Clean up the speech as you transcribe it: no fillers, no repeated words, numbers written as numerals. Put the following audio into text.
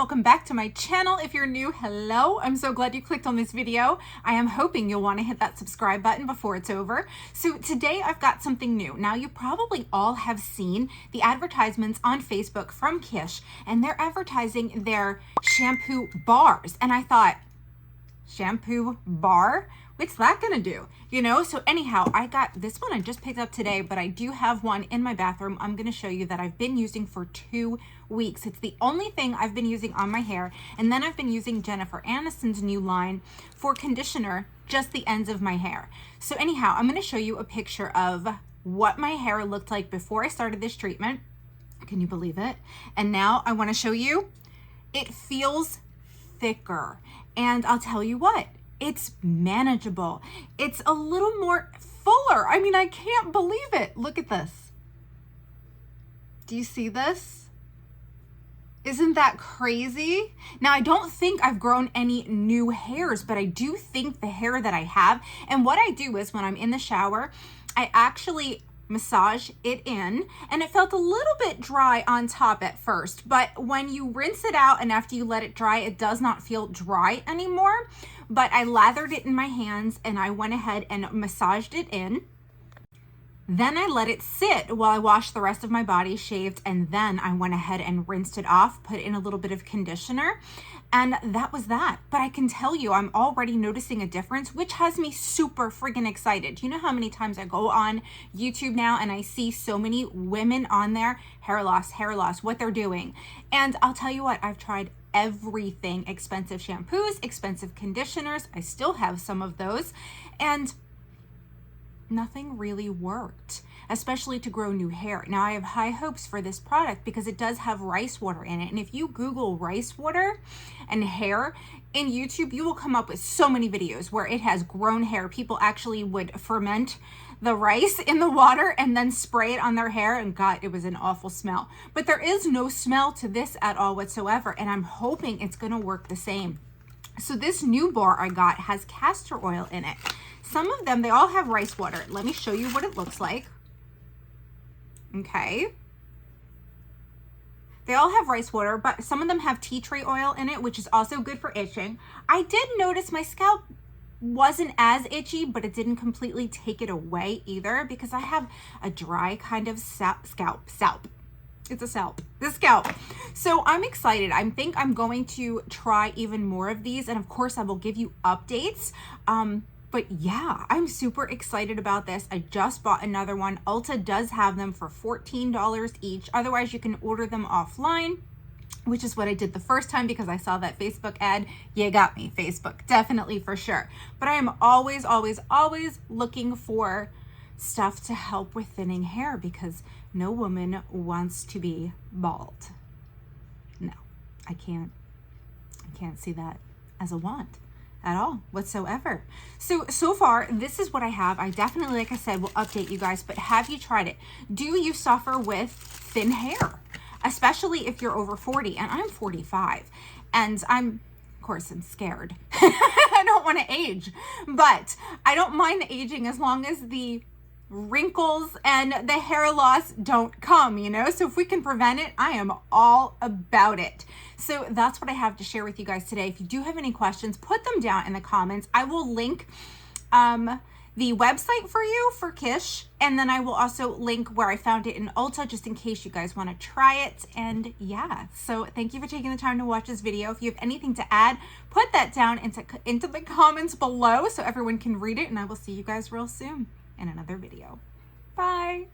welcome back to my channel. If you're new, hello. I'm so glad you clicked on this video. I am hoping you'll want to hit that subscribe button before it's over. So today I've got something new. Now you probably all have seen the advertisements on Facebook from Kitsch, and they're advertising their shampoo bars. And I thought, shampoo bar? What's that gonna do? You know, so anyhow, I got this one I just picked up today, but I do have one in my bathroom I'm gonna show you that I've been using for 2 weeks. It's the only thing I've been using on my hair. And then I've been using Jennifer Aniston's new line for conditioner, just the ends of my hair. So anyhow, I'm gonna show you a picture of what my hair looked like before I started this treatment. Can you believe it? And now I wanna show you, it feels thicker. And I'll tell you what, it's manageable. It's a little more fuller. I mean, I can't believe it. Look at this. Do you see this? Isn't that crazy? Now, I don't think I've grown any new hairs, but I do think the hair that I have, and what I do is when I'm in the shower, I actually massage it in, and it felt a little bit dry on top at first, but when you rinse it out and after you let it dry, it does not feel dry anymore. But I lathered it in my hands and I went ahead and massaged it in. Then I let it sit while I washed the rest of my body, shaved, and then I went ahead and rinsed it off, put in a little bit of conditioner, and that was that. But I can tell you, I'm already noticing a difference, which has me super friggin' excited. You know how many times I go on YouTube now and I see so many women on there, hair loss, what they're doing. And I'll tell you what, I've tried everything, expensive shampoos, expensive conditioners. I still have some of those, and nothing really worked, especially to grow new hair. Now I have high hopes for this product because it does have rice water in it. And if you Google rice water and hair in YouTube, you will come up with so many videos where it has grown hair. People actually would ferment the rice in the water and then spray it on their hair, and God, it was an awful smell. But there is no smell to this at all whatsoever, and I'm hoping it's gonna work the same. So this new bar I got has castor oil in it. Some of them, they all have rice water. Let me show you what it looks like. Okay. They all have rice water, but some of them have tea tree oil in it, which is also good for itching. I did notice my scalp wasn't as itchy, but it didn't completely take it away either because I have a dry kind of scalp. It's a scalp, the scalp. So I'm excited. I think I'm going to try even more of these. And of course I will give you updates. But yeah, I'm super excited about this. I just bought another one. Ulta does have them for $14 each. Otherwise you can order them offline, which is what I did the first time because I saw that Facebook ad. You got me, Facebook, definitely, for sure. But I am always looking for stuff to help with thinning hair because no woman wants to be bald. No, I can't see that as a want at all whatsoever. So far, this is what I have. I definitely, like I said, will update you guys, but have you tried it? Do you suffer with thin hair? Especially if you're over 40, and I'm 45, and of course I'm scared. I don't want to age, but I don't mind the aging as long as the wrinkles and the hair loss don't come, you know? So if we can prevent it, I am all about it. So that's what I have to share with you guys today. If you do have any questions, put them down in the comments. I will link the website for you for Kitsch, and then I will also link where I found it in Ulta just in case you guys want to try it. And yeah, so thank you for taking the time to watch this video. If you have anything to add, put that down into the comments below so everyone can read it, and I will see you guys real soon in another video. Bye.